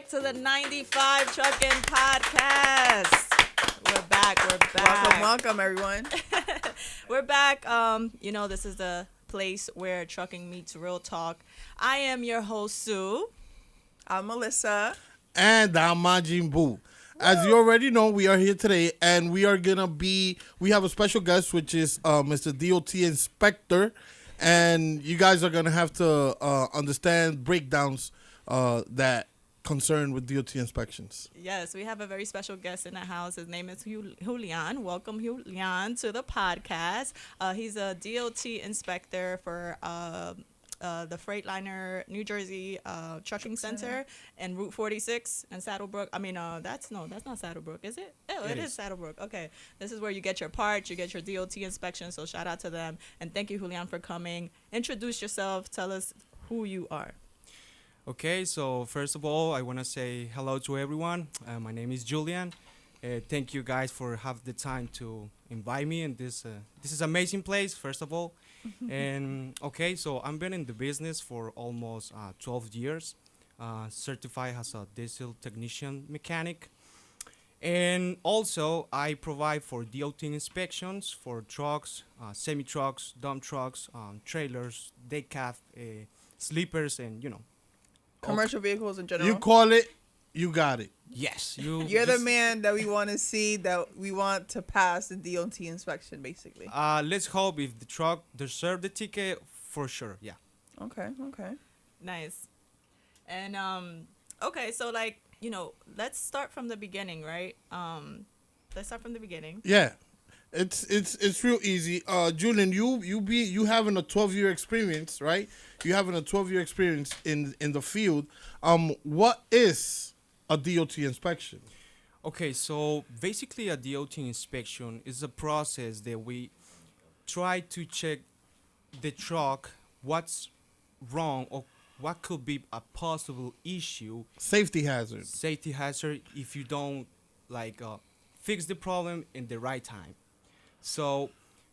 to the 95 Trucking Podcast. We're back. Welcome, everyone. We're back. This is the place where trucking meets real talk. I am your host, Sue. I'm Melissa. And I'm Majin Buu. As you already know, we are here today, and we have a special guest, which is Mr. DOT Inspector, and you guys are going to have to understand breakdowns that concern with DOT inspections. Yes, we have a very special guest in the house. His name is Julian. Welcome, Julian, to the podcast. He's a DOT inspector for the Freightliner New Jersey Trucking Center and Route 46 and Saddlebrook. That's not Saddlebrook, is it? Oh, it is Saddlebrook. Okay, this is where you get your parts, you get your DOT inspection. So shout out to them, and thank you, Julian, for coming. Introduce yourself. Tell us who you are. Okay, so first of all, I want to say hello to everyone. My name is Julian. Thank you guys for having the time to invite me in this is amazing place, first of all. And okay, so I've been in the business for almost 12 years, certified as a diesel technician mechanic. And also, I provide for DOT inspections for trucks, semi-trucks, dump trucks, trailers, day cab, sleepers, and Commercial vehicles in general. You call it, you got it. Yes, You're the man that we want to see, that we want to pass the DOT inspection, basically. Let's hope if the truck deserve the ticket, for sure. Yeah. Okay. Nice. And okay, so let's start from the beginning, right? Yeah. It's real easy. Julian, you having a 12-year experience, right? You having a 12-year experience in the field. What is a DOT inspection? Okay, so basically a DOT inspection is a process that we try to check the truck, what's wrong or what could be a possible issue. Safety hazard If you don't fix the problem in the right time. So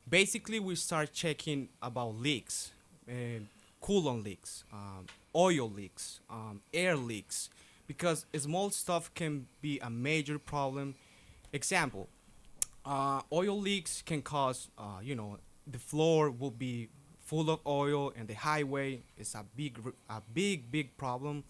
basically we start checking about leaks, coolant leaks, oil leaks, air leaks, because small stuff can be a major problem. Example, oil leaks can cause, the floor will be full of oil and the highway is a big problem.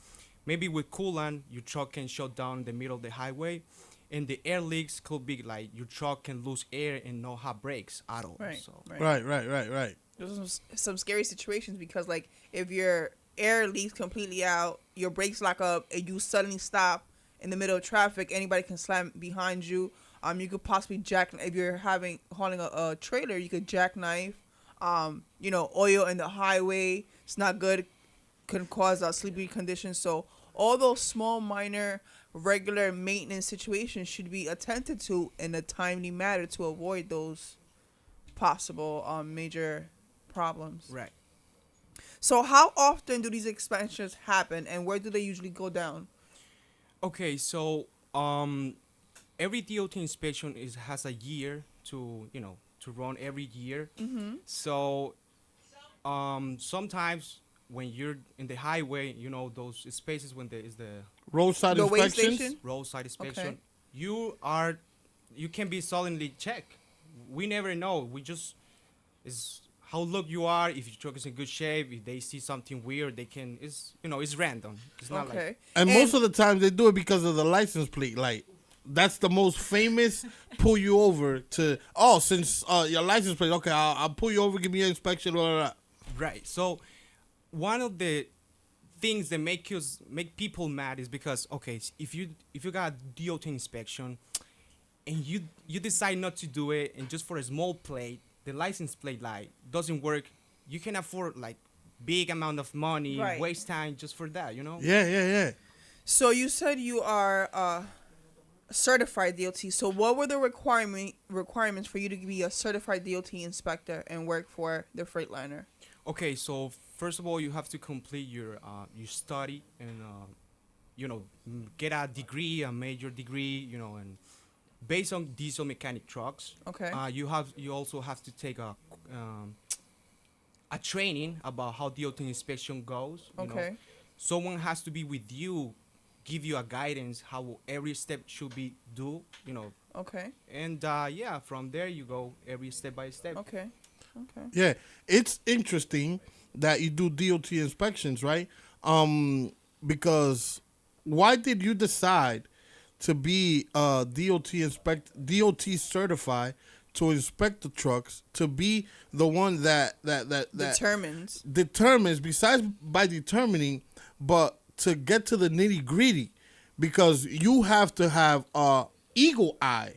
Maybe with coolant, your truck can shut down in the middle of the highway. And the air leaks could be like your truck can lose air and not have brakes at all. Right. So. Right. There's some scary situations because, if your air leaks completely out, your brakes lock up, and you suddenly stop in the middle of traffic, anybody can slam behind you. You could possibly if you're hauling a trailer, you could jackknife. Oil in the highway, it's not good. Can cause sleepy conditions. So all those small, minor, regular maintenance situations should be attended to in a timely manner to avoid those possible major problems. Right. So how often do these inspections happen, and where do they usually go down? Okay, so every DOT inspection has a year to run every year. Mm-hmm. So sometimes when you're in the highway, those spaces when there is the roadside The way inspections. station? roadside inspection, Okay. you can be suddenly checked. We never know. Is how look you are. If your truck is in good shape, if they see something weird, they can. It's random. It's not like. Okay. And most of the time they do it because of the license plate. Like, that's the most famous pull you over to. Oh, since your license plate, okay, I'll pull you over, give me an inspection, blah, blah, blah. Right. So one of the things that make people mad is because, okay, if you got a DOT inspection and you decide not to do it, and just for a small plate, the license plate light doesn't work, you can afford big amount of money, Right. waste time just for that, Yeah. So you said you are certified DOT. So what were the requirements for you to be a certified DOT inspector and work for the Freightliner? Okay, so first of all, you have to complete your study and get a degree, a major degree, and based on diesel mechanic trucks. Okay. You also have to take a training about how DOT inspection goes. Okay. Someone has to be with you give you a guidance how every step should be do, you know. Okay. And yeah, from there you go every step by step. Okay. Okay. Yeah, it's interesting that you do DOT inspections, right? Because why did you decide to be DOT certified to inspect the trucks, to be the one that Determines. determines, besides by determining, but to get to the nitty gritty, because you have to have a eagle eye,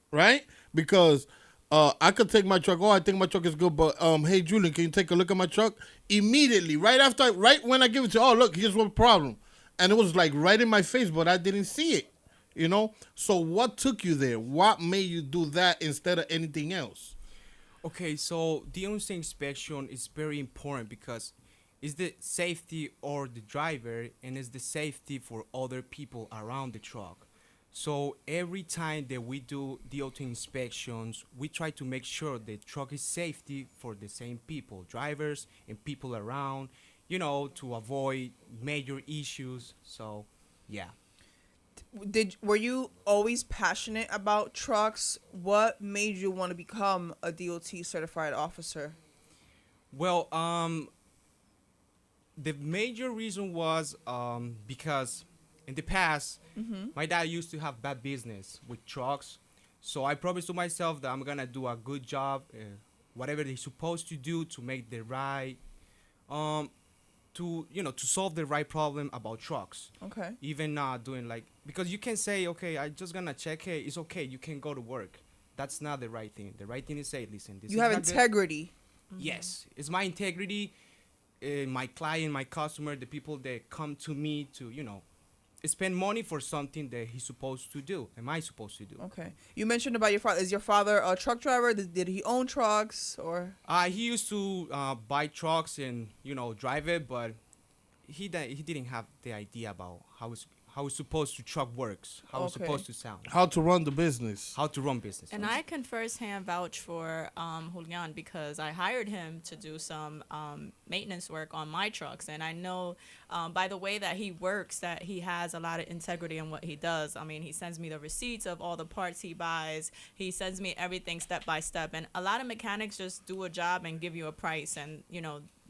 right? Because I could take my truck. Oh, I think my truck is good, but hey, Julian, can you take a look at my truck? Immediately, right when I give it to you, oh, look, here's one problem, and it was like right in my face, but I didn't see it. You know. So what took you there? What made you do that instead of anything else? Okay, so the on inspection is very important because it's the safety of the driver and it's the safety for other people around the truck. So every time that we do DOT inspections, we try to make sure the truck is safety for the same people, drivers and people around, you know, to avoid major issues. So, yeah. Were you always passionate about trucks? What made you want to become a DOT certified officer? Well, the major reason was because in the past, my dad used to have bad business with trucks. So I promised to myself that I'm going to do a good job, whatever they're supposed to do to make the right, to solve the right problem about trucks. Okay. Even not doing like, because you can say, okay, I just going to check, hey, it's okay, you can go to work. That's not the right thing. The right thing is say, listen, this You is have not good. integrity. Yes, it's my integrity, my client, my customer, the people that come to me to, spend money for something that he's supposed to do. Am I supposed to do? Okay. You mentioned about your father. Is your father a truck driver? Did he own trucks or? He used to buy trucks and drive it, but he didn't have the idea about how it's supposed to truck works, how it's Okay. supposed to sound, How to run the business? how to run business. And I can firsthand vouch for Julian because I hired him to do some maintenance work on my trucks. And I know by the way that he works that he has a lot of integrity in what he does. I mean, he sends me the receipts of all the parts he buys. He sends me everything step by step. And a lot of mechanics just do a job and give you a price and,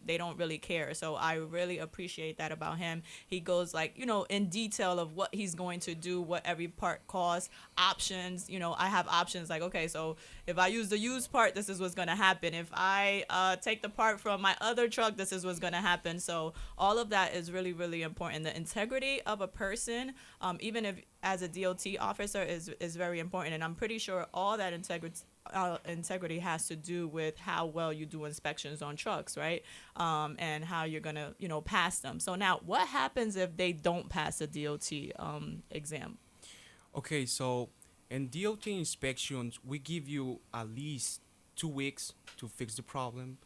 they don't really care. So I really appreciate that about him. He goes in detail of what he's going to do, what every part costs, options. I have options like, okay, so if I use the used part, this is what's going to happen. If I take the part from my other truck, this is what's going to happen. So all of that is really, really important. The integrity of a person, even if as a DOT officer, is very important. And I'm pretty sure all that integrity has to do with how well you do inspections on trucks, right? And how you're gonna, pass them. So now, what happens if they don't pass the DOT exam? Okay, so in DOT inspections, we give you at least 2 weeks to fix the problem.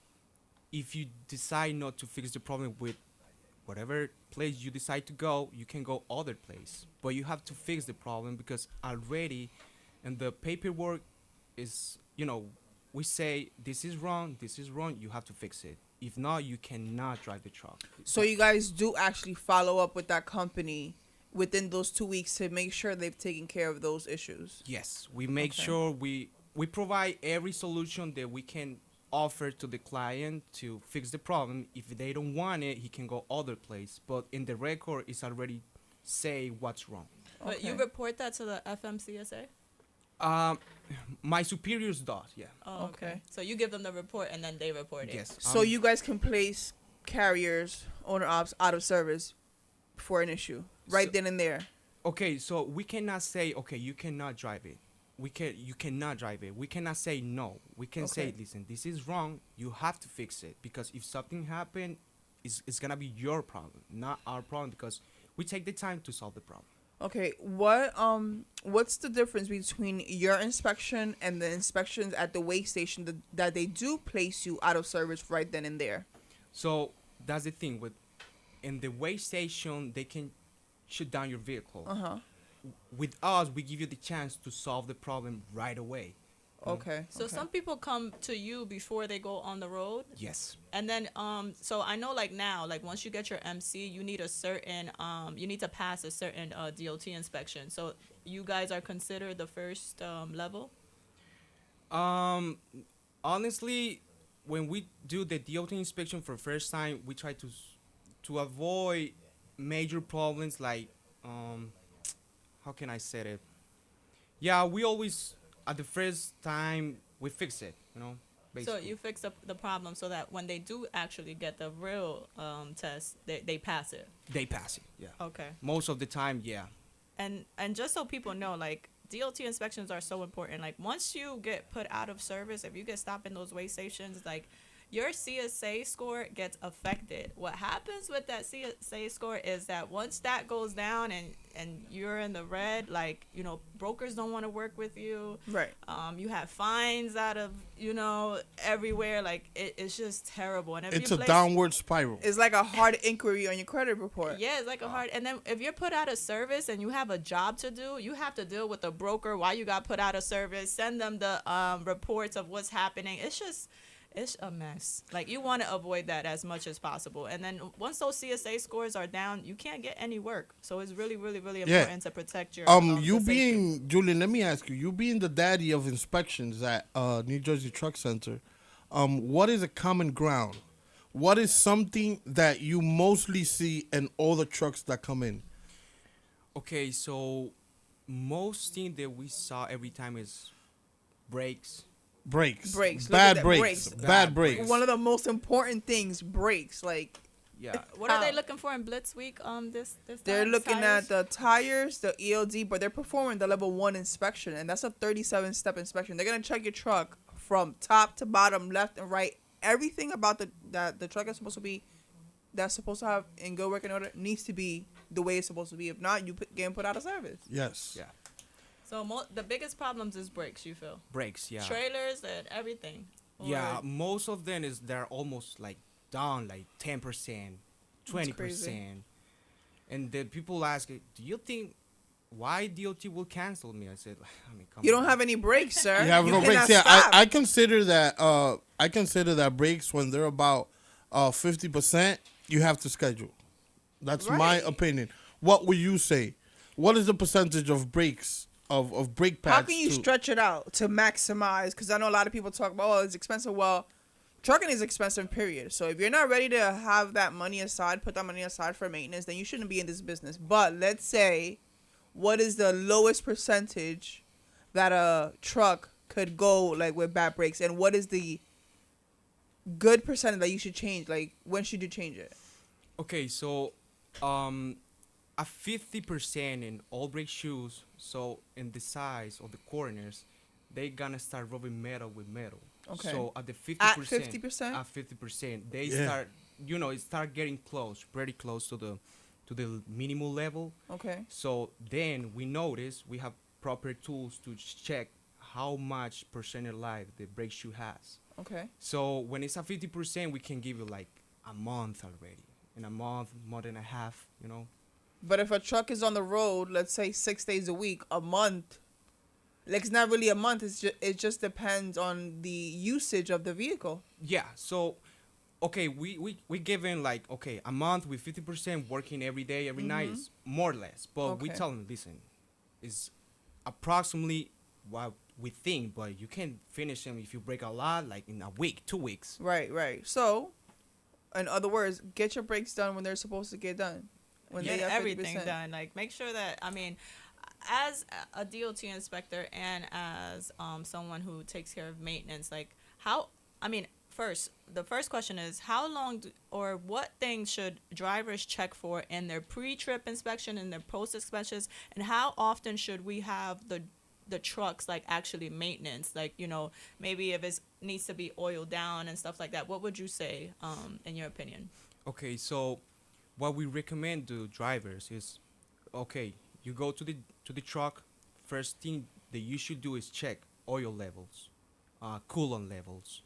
If you decide not to fix the problem with whatever place you decide to go, you can go other place. But you have to fix the problem because already in the paperwork is, we say this is wrong, you have to fix it. If not, you cannot drive the truck. So you guys do actually follow up with that company within those 2 weeks to make sure they've taken care of those issues. Yes, we make Okay. sure we provide every solution that we can offer to the client to fix the problem. If they don't want it, he can go other place. But in the record, it's already say what's wrong. But you Okay. report that to the FMCSA? My superiors does, yeah. Oh, Okay. So you give them the report and then they report it. Yes. So you guys can place carriers, owner ops out of service for an issue right So- then and there. Okay, so we cannot say, okay, you cannot drive it. You cannot drive it. We cannot say no. We can say, Okay. listen, this is wrong. You have to fix it because if something happen, it's gonna be your problem, not our problem because we take the time to solve the problem. Okay, what's the difference between your inspection and the inspections at the weigh station that they do place you out of service right then and there? So that's the thing with in the weigh station they can shut down your vehicle. Uh-huh. With us, we give you the chance to solve the problem right away. Okay. So okay. some people come to you before they go on the road. Yes. And then, so I know, like now, like once you get your MC, you need a certain, you need to pass a certain DOT inspection. So you guys are considered the first level. Um, honestly, when we do the DOT inspection for first time, we try to avoid major problems like how can I say it? Yeah, we always at the first time we fix it, you know. So Basically. you fix up the problem so that when they do actually get the real test, they pass it. They pass it. Yeah. Okay. Most of the time, yeah. And just so people know, like DOT inspections are so important. Like once you get put out of service, if you get stopped in those way stations, like your CSA score gets affected. What happens with that CSA score is that once that goes down and you're in the red, like, you know, brokers don't want to work with you. Right. You have fines out of, you know, everywhere. Like it's just terrible. And if It's you a place- downward spiral. It's like a hard inquiry on your credit report. Yeah, it's like a hard. And then if you're put out of service and you have a job to do, you have to deal with the broker while you got put out of service. Send them the reports of what's happening. It's a mess. Like you want to avoid that as much as possible. And then once those CSA scores are down, you can't get any work. So it's really, really, really Yeah. important to protect your. You the safety. being Julian, let me ask you. You being the daddy of inspections at New Jersey Truck Center, what is a common ground? What is something that you mostly see in all the trucks that come in? Okay, so most thing that we saw every time is brakes. Brakes. Brakes. Look Bad at that, brakes. brakes. Bad Bad brakes. brakes. One of the most important things, brakes. Like Yeah. What are they How? looking for in Blitz Week? This they're time? looking Tires? at the tires, the ELD, but they're performing the level 1 inspection, and that's a 37-step inspection. They're gonna check your truck from top to bottom, left and right. Everything about the truck is supposed to be, that's supposed to have in good working order, needs to be the way it's supposed to be. If not, you getting put out of service. Yes. Yeah. So the biggest problems is brakes. You feel Brakes. Yeah. trailers and everything. Yeah, Or- most of them is they're almost like down like 10%, 20%. And then people ask, do you think why DOT will cancel me? I said, I mean, come You on. don't have any brakes, sir. You have no cannot brakes. Yeah, stop. I consider that. I consider that brakes when they're about 50%. You have to schedule. That's my Right. opinion. What would you say? What is the percentage of brakes of brake pads? How can you to- stretch it out to maximize? Because I know a lot of people talk about, oh, it's expensive. Well, trucking is expensive, period. So if you're not ready to have that money aside, put that money aside for maintenance, then you shouldn't be in this business. But let's say, what is the lowest percentage that a truck could go like with bad brakes, and what is the good percentage that you should change? Like, when should you change it? Okay, so a 50% in all brake shoes, so in the size of the corners, they gonna start rubbing metal with metal. Okay. So at the 50%, At 50%? at 50%, they Yeah. start, it start getting close, pretty close to the minimal level. Okay. So then we notice we have proper tools to check how much percent of life the brake shoe has. Okay. So when it's at 50%, we can give you like a month already. In a month and a half, But if a truck is on the road, let's say 6 days a week, a month, like it's not really a month. It just depends on the usage of the vehicle. Yeah. So, okay, we given like, okay, a month with 50% working every day, every night, is more or less. But we Okay. tell them, listen, it's approximately what we think, but you can finish them if you break a lot, like in a week, 2 weeks. Right, right. So, in other words, get your brakes done when they're supposed to get done. When Get they have everything 50%. done. Like make sure that as a DOT inspector and as someone who takes care of maintenance, like the first question is how long or what things should drivers check for in their pre-trip inspection and their post inspections, and how often should we have the trucks like actually maintenance, like maybe if it needs to be oiled down and stuff like that. What would you say in your opinion? Okay, so what we recommend to drivers is, okay, you go to the truck. First thing that you should do is check oil levels, coolant levels,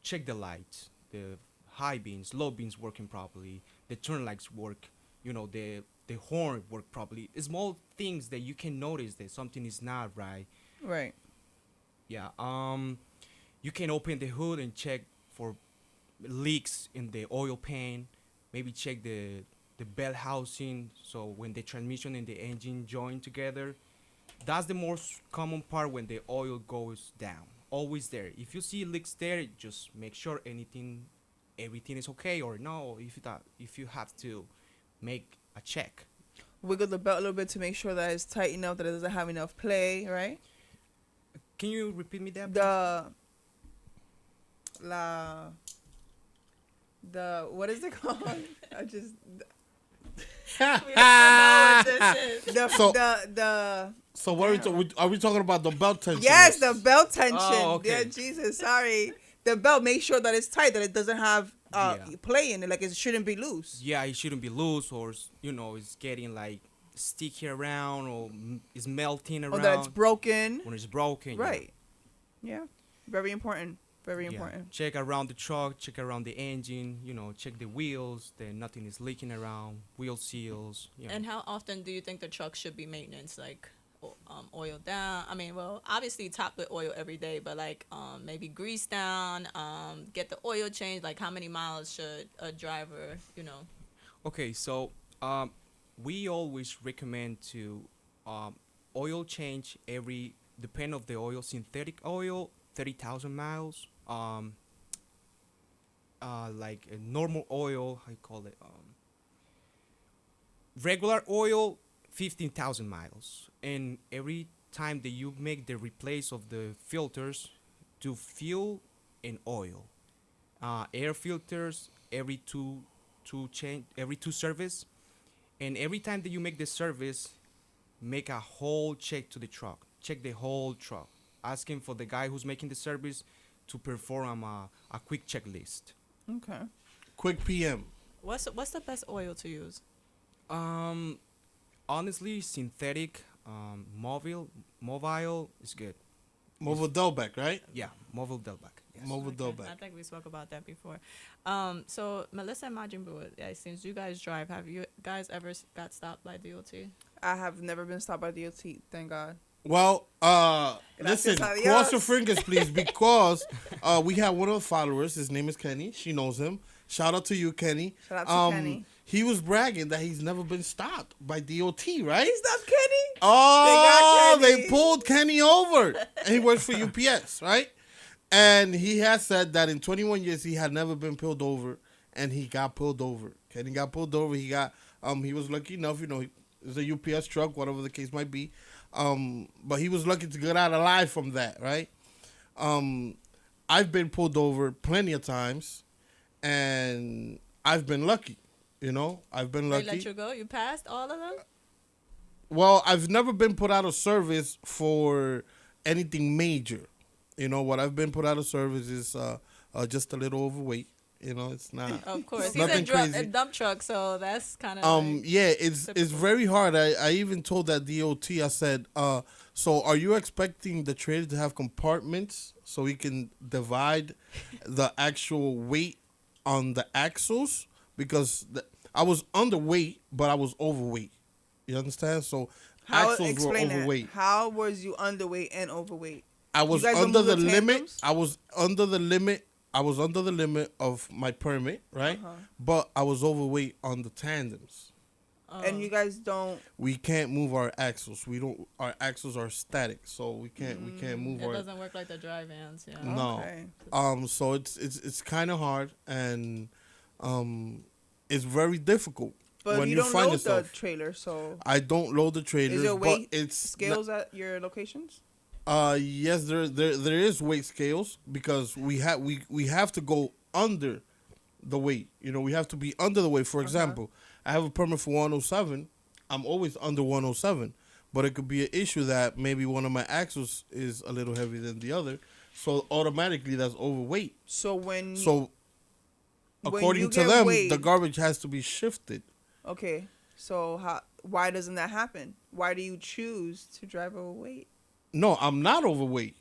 check the lights, the high beams, low beams working properly, the turn lights work, the horn work properly. Small things that you can notice that something is not right. Right. Yeah. You can open the hood and check for leaks in the oil pan. Maybe check the bell housing. So when the transmission and the engine join together, that's the most common part when the oil goes down. Always there. If you see leaks there, just make sure everything is okay, or no. If you have to make a check. Wiggle the belt a little bit to make sure that it's tight enough that it doesn't have enough play, right? Can you repeat me that? The what is it called? I just We don't know what this is. the So- the So what are we talking about? The belt tension? yes, the belt tension. Oh, okay. Yeah, Jesus, sorry. The belt, make sure that it's tight, that it doesn't have Yeah. play in it, like it shouldn't be loose. Yeah, it shouldn't be loose, or it's getting like sticky around, or it's melting around. Or that it's broken. when it's broken. Right. Yeah. Very important. Very Yeah. important. Check around the truck, check around the engine, check the wheels, then nothing is leaking around, wheel seals. And how often do you think the truck should be maintenance? Like, oil down. I mean, well, obviously top with oil every day, but like, maybe grease down. Get the oil changed. Like, how many miles should a driver, Okay, so we always recommend to oil change depend of the oil, synthetic oil, 30,000 miles. Like a normal oil, how you call it? Regular oil, 15,000 miles. And every time that you make the replace of the filters to fuel and oil, air filters every two service, and every time that you make the service, make a whole check to the truck. Check the whole truck. Asking for the guy who's making the service to perform a quick checklist. Okay. Quick PM. what's the best oil to use? Honestly, synthetic, mobile is good. Mobile Delbeck, right? Yeah, mobile Delback. Yes. Mobile Okay, I Delbeck. think we spoke about that before. So Melissa and Majin Buu, since you guys drive, have you guys ever got stopped by DOT? I have never been stopped by DOT, thank God. Well, listen, Gracias a cross Dios. your fingers, please, because we have one of the followers. His name is Kenny. She knows him. Shout out to you, Kenny. Shout out to Kenny. He was bragging that he's never been stopped by DOT, right? He stopped Kenny? Oh, They got they Kenny. pulled Kenny over. And he works for UPS, right? And he has said that in 21 years he had never been pulled over, and he got pulled over. Kenny got pulled over. He was lucky enough, it was a UPS truck, whatever the case might be. But he was lucky to get out alive from that, right? I've been pulled over plenty of times, and I've been lucky. I've been They lucky. let you go? You passed all of them? Well, I've never been put out of service for anything major. What I've been put out of service is just a little overweight. It's not. Of course. It's He's nothing a crazy. dump truck, so that's kind of Yeah, it's typical. very hard. I even told that DOT. I said, so are you expecting the trailer to have compartments so we can divide the actual weight on the axles? Because I was underweight, but I was overweight. You understand? So axles were Explain that. overweight. How was you underweight and overweight? I was guys don't under move the the limit. tandems? I was under the limit. I was under the limit of my permit, right? But I was overweight on the tandems. And you guys don't. We can't move our axles. We don't. Our axles are static, so we can't move It our. doesn't work like the dry vans, yeah. No. Okay. So it's kind of hard, and it's very difficult But when you you don't find load yourself. the trailer, so I don't load the trailers, is there but weight it's scales at your locations? Yes, there is weight scales because we have to go under the weight. We have to be under the weight. For example, I have a permit for 107. I'm always under 107, but it could be an issue that maybe one of my axles is a little heavier than the other, so automatically that's overweight. So when So when according you to get them, weighed- the garbage has to be shifted. okay, so why doesn't that happen? Why do you choose to drive overweight? No, I'm not overweight.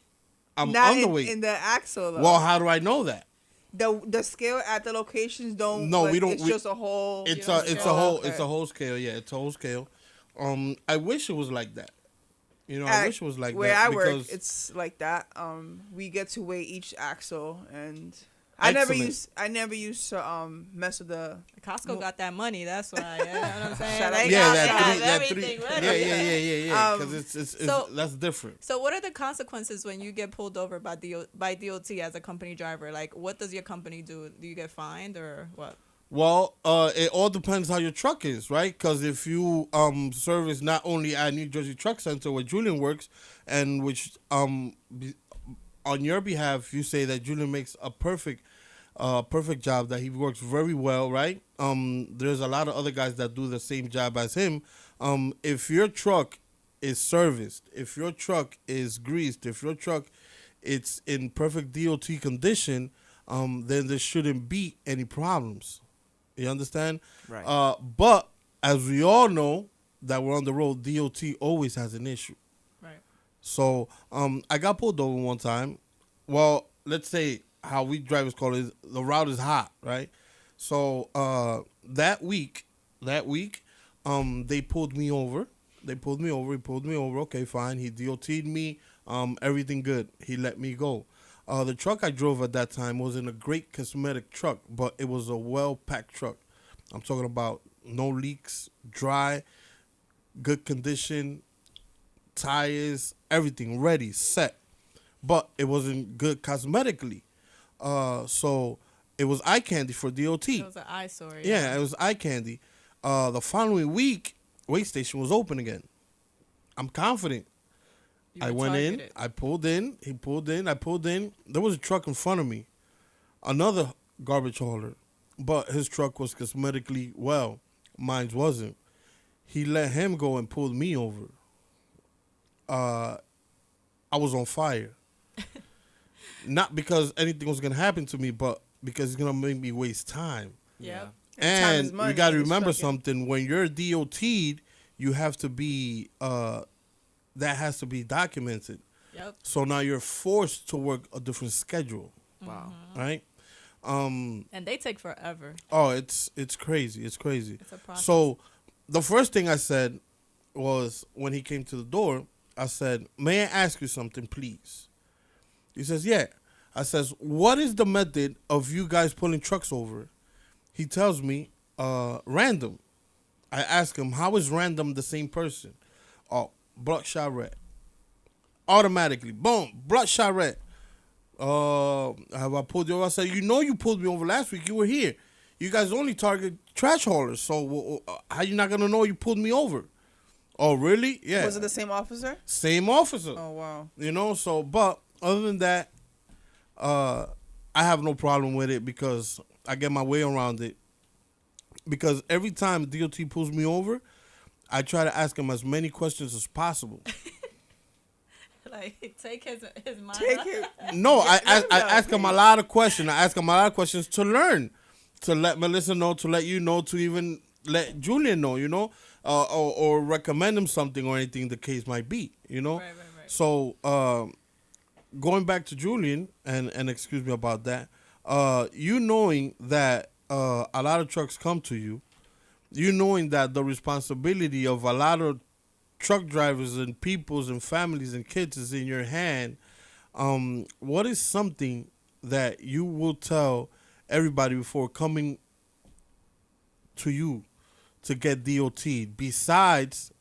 I'm Not underweight. in the axle though. Well, how do I know that? The scale at the locations don't. No, we don't- It's we- just a whole. It's You a don't it's scale. a whole Okay. it's a whole scale. Yeah, it's a whole scale. I wish it was like that. You know, I At wish it was like where that I work, because it's like that. We get to weigh each axle, and I never Excellent. used to mess with the. Costco got that money. That's why. You know what I'm saying? Shout out They to got, yeah, they Costco. have everything ready. yeah, because Um, it's so- that's different. So, what are the consequences when you get pulled over by by DOT as a company driver? Like, what does your company do? Do you get fined or what? Well, it all depends how your truck is, right? Because if you service not only at New Jersey Truck Center where Julian works, and which on your behalf you say that Julian makes a perfect job, that he works very well, right? There's a lot of other guys that do the same job as him. If your truck is serviced, if your truck is greased, if your truck it's in perfect DOT condition, then there shouldn't be any problems. You understand? Right. But as we all know that we're on the road, DOT always has an issue. Right. So I got pulled over one time. Well, let's say how we drivers call it, the route is hot, right? So that week, they pulled me over. He pulled me over. Okay, fine. He DOT'd me. Everything good. He let me go. The truck I drove at that time was in a great cosmetic truck, but it was a well-packed truck. I'm talking about no leaks, dry, good condition, tires, everything ready, set. But it wasn't good cosmetically. So it was eye candy for DOT. It was an eyesore. Yeah, it was eye candy. The following week, weigh station was open again. I'm confident. You I were went in, targeted. I pulled in, he pulled in, I pulled in. There was a truck in front of me, another garbage hauler, but his truck was cosmetically well. Mine wasn't. He let him go and pulled me over. I was on fire. Not because anything was going to happen to me, but because it's going to make me waste time. Yep. And time is And money you got to in this remember trucking. something. When you're DOT'd, you have to be, that has to be documented. Yep. So now you're forced to work a different schedule, Wow. right? And they take forever. Oh, it's crazy. It's crazy. It's a process. So the first thing I said was when he came to the door, I said, "May I ask you something, please?" He says, "Yeah." I says, "What is the method of you guys pulling trucks over?" He tells me, "Random." I ask him, "How is random the same person?" Oh, bloodshot red. Automatically, boom, bloodshot red. Have I pulled you over? I said, "You know you pulled me over last week. You were here. You guys only target trash haulers. So how you not going to know you pulled me over?" "Oh, really?" "Yeah." Was it the same officer? Same officer. Oh wow. You know, so, but other than that, I have no problem with it because I get my way around it. Because every time DOT pulls me over, I try to ask him as many questions as possible. Like, take his mind. Take off. it. No, I Yeah, ask him a lot of questions. I ask him a lot of questions to learn, to let Melissa know, to let you know, to even let Julian know, you know, or recommend him something or anything the case might be, you know. Right, right, right. So going back to Julian, and excuse me about that, you knowing that a lot of trucks come to you, you knowing that the responsibility of a lot of truck drivers and peoples and families and kids is in your hand, what is something that you will tell everybody before coming to you to get DOT'd, besides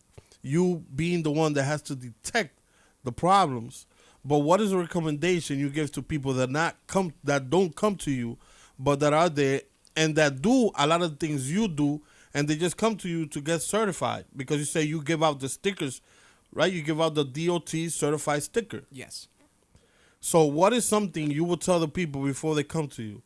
you being the one that has to detect the problems? But what is a recommendation you give to people that don't come to you, but that are there and that do a lot of things you do, and they just come to you to get certified because you say you give out the stickers, right? You give out the DOT certified sticker. Yes. So what is something you would tell the people before they come to you?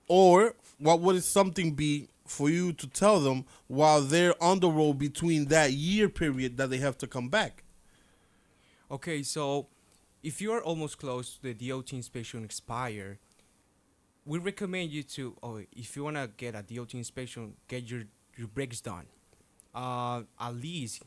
Or what would something be for you to tell them while they're on the road between that year period that they have to come back? Okay, so if you are almost close to the DOT inspection expire, we recommend you to, if you want to get a DOT inspection, get your brakes done. At least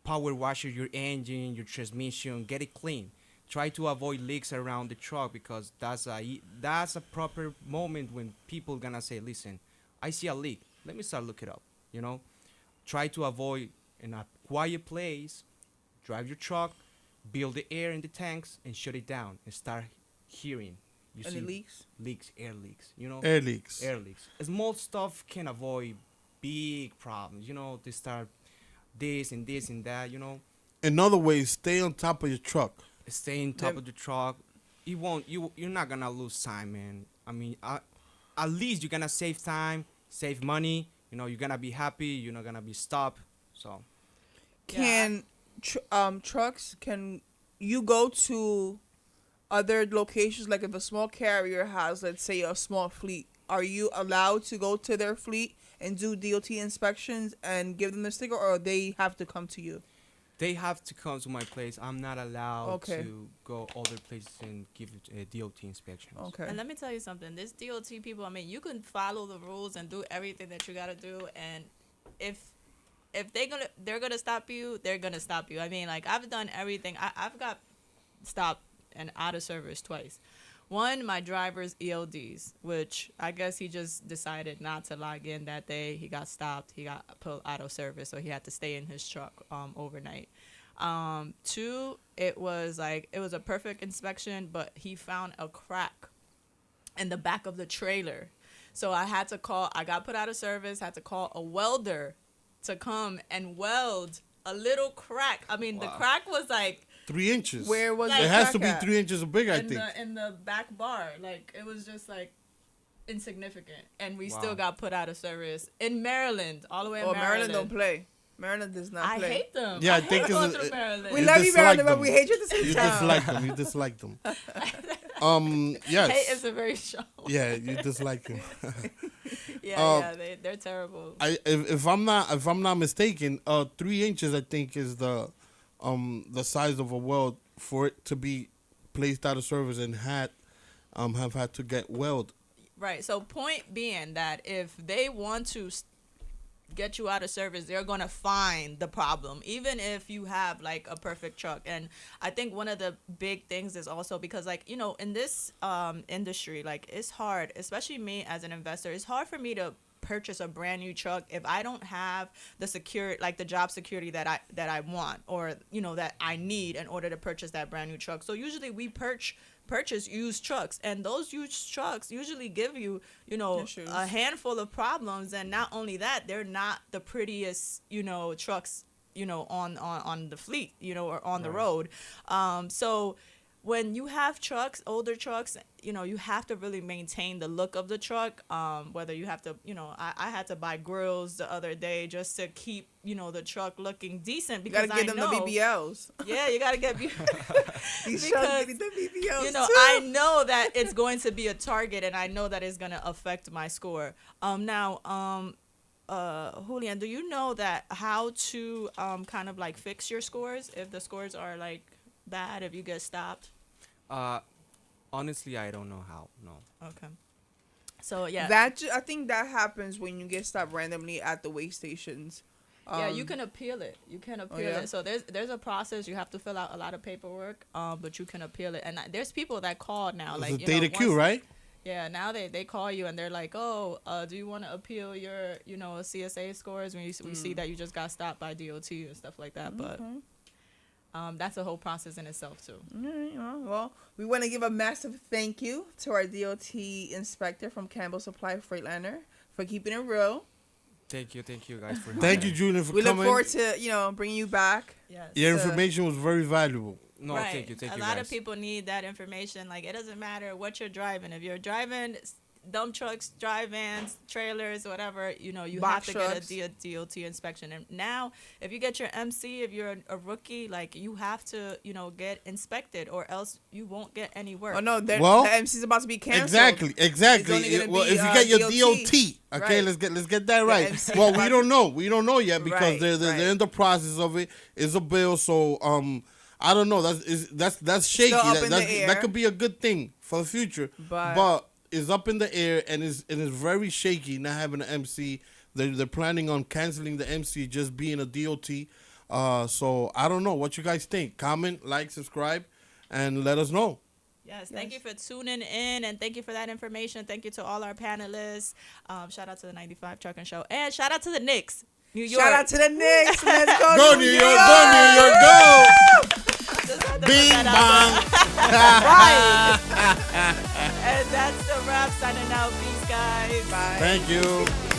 power wash your engine, your transmission, get it clean. Try to avoid leaks around the truck because that's a proper moment when people gonna say, listen, I see a leak. Let me start look it up. You know, try to avoid in a quiet place. drive your truck, build the air in the tanks, and shut it down and start hearing. You Any leaks? leaks, air leaks. You know, Air leaks. air leaks. Small stuff can avoid big problems. You know, they start this and this and that. You know, In other ways, stay on top of your truck. stay on top Them- of the truck. You won't. You're not gonna lose time, man. I mean, at least you're gonna save time, save money. You know, you're gonna be happy. You're not gonna be stopped. So Can trucks, can you go to other locations, like if a small carrier has, let's say, a small fleet, are you allowed to go to their fleet and do DOT inspections and give them the sticker, or they have to come to you? they have to come to my place. I'm not allowed Okay. to go other places and give DOT inspections. Okay. And let me tell you something. This DOT people, I mean, you can follow the rules and do everything that you gotta do, and if they're gonna stop you, they're gonna stop you. I mean, like I've done everything. I've got stopped and out of service twice. One, my driver's ELDs, which I guess he just decided not to log in that day. He got stopped. He got put out of service, so he had to stay in his truck overnight. Two, it was a perfect inspection, but he found a crack in the back of the trailer. So I got put out of service, had to call a welder to come and weld a little crack. I mean, the Wow. crack was like 3 inches. Where was Like- It the has to crack be at? 3 inches big, I in think. the back bar. Like it was just like insignificant, and we Wow. still got put out of service in Maryland, all the way in Oh, Maryland. Maryland don't play. Maryland does not I play. hate them. Yeah, I hate think going it's- through Maryland. We You love you, dislike Maryland, but them. we hate you at the same You time. dislike them. You dislike them. Hate is Yes. a very strong. Yeah, you dislike them. Yeah, they're terrible. If I'm not mistaken, 3 inches I think is the size of a weld for it to be placed out of service and have had to get weld. Right. So point being that if they want to get you out of service, they're going to find the problem, even if you have like a perfect truck. And I think one of the big things is also because, like, you know, in this industry, like, it's hard, especially me as an investor, it's hard for me to purchase a brand new truck if I don't have the security, like the job security that I want, or, you know, that I need in order to purchase that brand new truck. So usually we purchase used trucks, and those used trucks usually give you, you know, Issues. a handful of problems. And not only that, they're not the prettiest, you know, trucks, you know, on the fleet, you know, or on the road. So when you have trucks, older trucks, you know, you have to really maintain the look of the truck. Whether you have to, you know, I had to buy grills the other day just to keep, you know, the truck looking decent, You because gotta give them I know, the BBLs. yeah, you gotta get These because, trucks need the BBLs you know, too. I know that it's going to be a target, and I know that it's going to affect my score. Julian, do you know that how to kind of like fix your scores if the scores are like bad, if you get stopped? Honestly, I don't know how. No. Okay. So yeah, I think that happens when you get stopped randomly at the weigh stations. yeah, you can appeal it. You can appeal yeah? it. So there's a process. You have to fill out a lot of paperwork, but you can appeal it. And there's people that call now, like, It's a you know, data queue, once- right? Yeah, now they call you and they're like, oh, do you want to appeal your, you know, CSA scores when we see that you just got stopped by DOT and stuff like that. But that's a whole process in itself too. Well, we want to give a massive thank you to our DOT inspector from Campbell Supply Freightliner for keeping it real. Thank you guys for Thank you, having me. Julian, for We look coming. forward to, you know, bringing you back. Yes. Your So- information was very valuable. No, Right. thank you A guys. lot of people need that information. Like, it doesn't matter what you're driving. If you're driving dump trucks, dry vans, trailers, whatever, you know, you Box have to trucks. get a DOT inspection. And now, if you get your MC, if you're a rookie, like, you have to, you know, get inspected, or else you won't get any work. Oh no, Well, the MC's about to be canceled. Exactly. only gonna Well, be, if you get your DOT. DOT, okay, Right. let's get that right. MC Well, about we to- don't know. We don't know yet because Right, they're right. in the process of it. It's a bill, so I don't know. That's shaky. Still up in the air. That could be a good thing for the future, But- it's up in the air and is very shaky. Not having an MC, they're planning on canceling the MC, just being a DOT. So I don't know what you guys think. Comment, like, subscribe, and let us know. Yes, thank you for tuning in, and thank you for that information. Thank you to all our panelists. Shout out to the 95 Trucking Show, and shout out to the Knicks. New York. Shout out to the Knicks. Let's go, Go New York, go New York, Let's go, go New York, go New York, go! Just had to put Bing that out bong. there. And that's the wrap. Signing out. Peace, guys. Bye. Thank you.